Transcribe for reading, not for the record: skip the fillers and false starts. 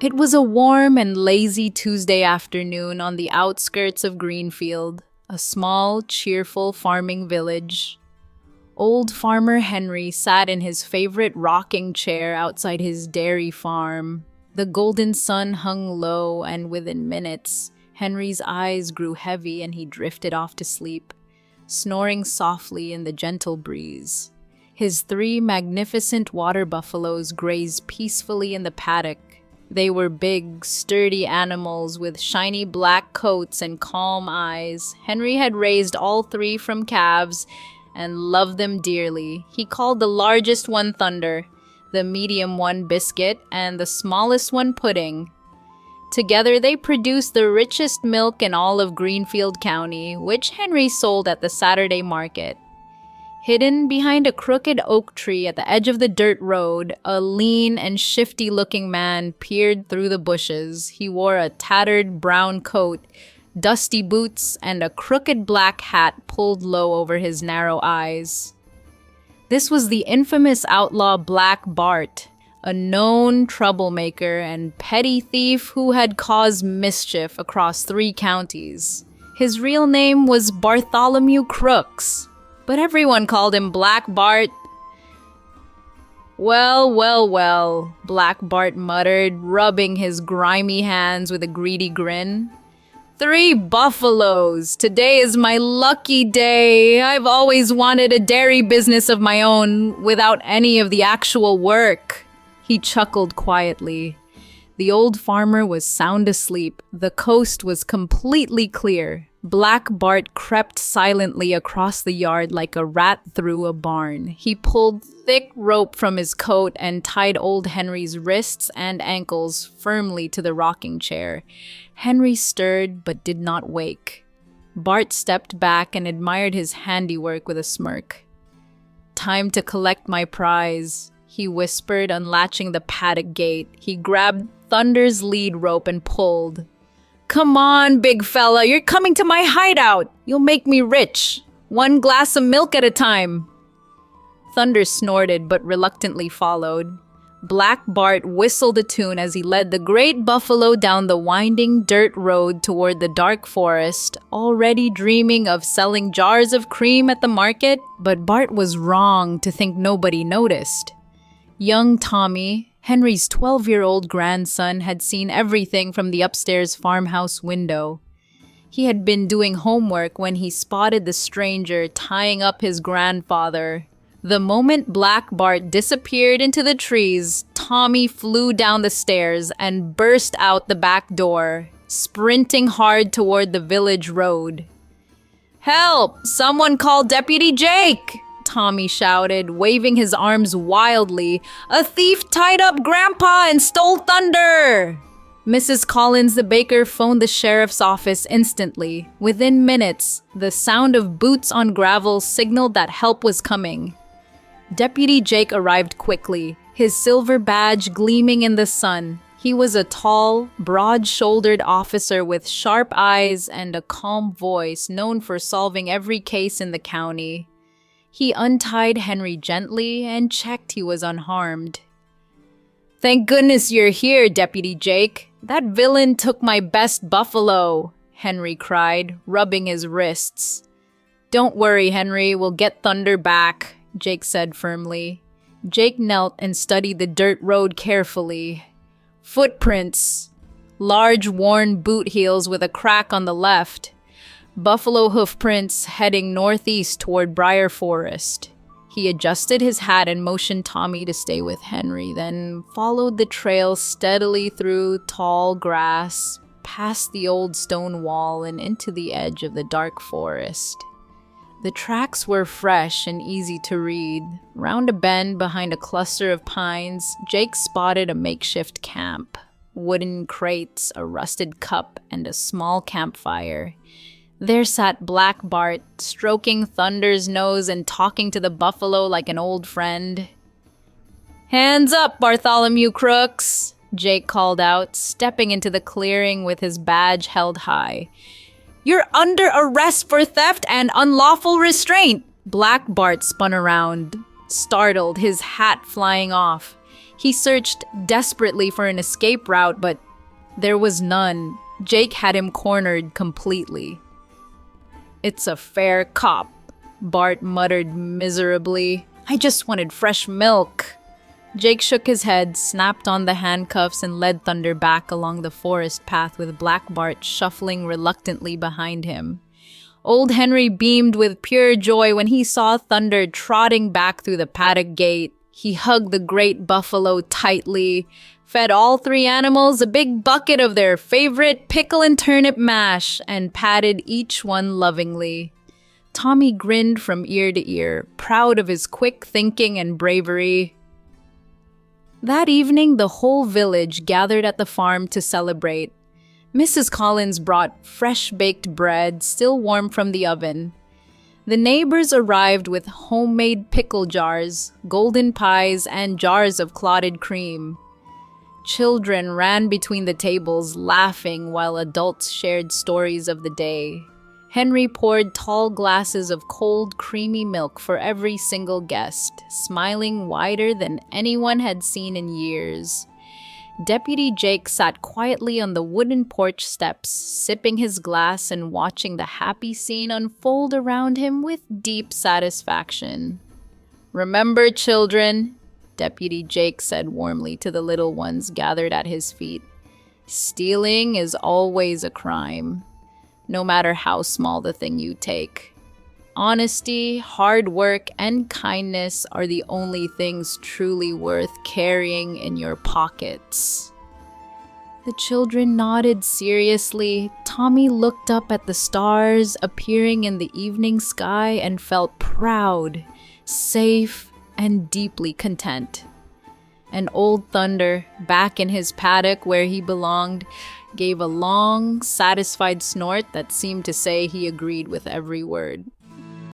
It was a warm and lazy Tuesday afternoon on the outskirts of Greenfield, a small, cheerful farming village. Old Farmer Henry sat in his favorite rocking chair outside his dairy farm. The golden sun hung low, and within minutes, Henry's eyes grew heavy and he drifted off to sleep, snoring softly in the gentle breeze. His 3 magnificent water buffaloes grazed peacefully in the paddock. They were big, sturdy animals with shiny black coats and calm eyes. Henry had raised all 3 from calves and loved them dearly. He called the largest one Thunder, the medium one Biscuit, and the smallest one Pudding. Together they produced the richest milk in all of Greenfield County, which Henry sold at the Saturday market. Hidden behind a crooked oak tree at the edge of the dirt road, a lean and shifty-looking man peered through the bushes. He wore a tattered brown coat, dusty boots, and a crooked black hat pulled low over his narrow eyes. This was the infamous outlaw Black Bart, a known troublemaker and petty thief who had caused mischief across 3 counties. His real name was Bartholomew Crooks, but everyone called him Black Bart. Well, Black Bart muttered, rubbing his grimy hands with a greedy grin. 3 buffaloes! Today is my lucky day. I've always wanted a dairy business of my own without any of the actual work. He chuckled quietly. The old farmer was sound asleep. The coast was completely clear. Black Bart crept silently across the yard like a rat through a barn. He pulled thick rope from his coat and tied old Henry's wrists and ankles firmly to the rocking chair. Henry stirred but did not wake. Bart stepped back and admired his handiwork with a smirk. "Time to collect my prize," he whispered, unlatching the paddock gate. He grabbed Thunder's lead rope and pulled. "Come on, big fella, you're coming to my hideout. You'll make me rich. 1 glass of milk at a time." Thunder snorted but reluctantly followed. Black Bart whistled a tune as he led the great buffalo down the winding dirt road toward the dark forest, already dreaming of selling jars of cream at the market. But Bart was wrong to think nobody noticed. Young Tommy, Henry's 12-year-old grandson, had seen everything from the upstairs farmhouse window. He had been doing homework when he spotted the stranger tying up his grandfather. The moment Black Bart disappeared into the trees, Tommy flew down the stairs and burst out the back door, sprinting hard toward the village road. "Help! Someone call Deputy Jake!" Tommy shouted, waving his arms wildly. "A thief tied up Grandpa and stole Thunder!" Mrs. Collins the baker phoned the sheriff's office instantly. Within minutes, the sound of boots on gravel signaled that help was coming. Deputy Jake arrived quickly, his silver badge gleaming in the sun. He was a tall, broad-shouldered officer with sharp eyes and a calm voice, known for solving every case in the county. He untied Henry gently and checked he was unharmed. "Thank goodness you're here, Deputy Jake. That villain took my best buffalo," Henry cried, rubbing his wrists. "Don't worry, Henry, we'll get Thunder back," Jake said firmly. Jake knelt and studied the dirt road carefully. Footprints. Large worn boot heels with a crack on the left. Buffalo hoof prints heading northeast toward Briar Forest. He adjusted his hat and motioned Tommy to stay with Henry, then followed the trail steadily through tall grass, past the old stone wall and into the edge of the dark forest. The tracks were fresh and easy to read. Round a bend behind a cluster of pines, Jake spotted a makeshift camp. Wooden crates, a rusted cup, and a small campfire. There sat Black Bart, stroking Thunder's nose and talking to the buffalo like an old friend. "Hands up, Bartholomew Crooks!" Jake called out, stepping into the clearing with his badge held high. "You're under arrest for theft and unlawful restraint!" Black Bart spun around, startled, his hat flying off. He searched desperately for an escape route, but there was none. Jake had him cornered completely. "It's a fair cop," Bart muttered miserably. "I just wanted fresh milk." Jake shook his head, snapped on the handcuffs, and led Thunder back along the forest path with Black Bart shuffling reluctantly behind him. Old Henry beamed with pure joy when he saw Thunder trotting back through the paddock gate. He hugged the great buffalo tightly, fed all three animals a big bucket of their favorite pickle and turnip mash, and patted each one lovingly. Tommy grinned from ear to ear, proud of his quick thinking and bravery. That evening, the whole village gathered at the farm to celebrate. Mrs. Collins brought fresh-baked bread, still warm from the oven. The neighbors arrived with homemade pickle jars, golden pies, and jars of clotted cream. Children ran between the tables, laughing while adults shared stories of the day. Henry poured tall glasses of cold, creamy milk for every single guest, smiling wider than anyone had seen in years. Deputy Jake sat quietly on the wooden porch steps, sipping his glass and watching the happy scene unfold around him with deep satisfaction. "Remember, children," Deputy Jake said warmly to the little ones gathered at his feet, "stealing is always a crime, no matter how small the thing you take. Honesty, hard work, and kindness are the only things truly worth carrying in your pockets." The children nodded seriously. Tommy looked up at the stars appearing in the evening sky and felt proud, safe, and deeply content. And old Thunder, back in his paddock where he belonged, gave a long, satisfied snort that seemed to say he agreed with every word.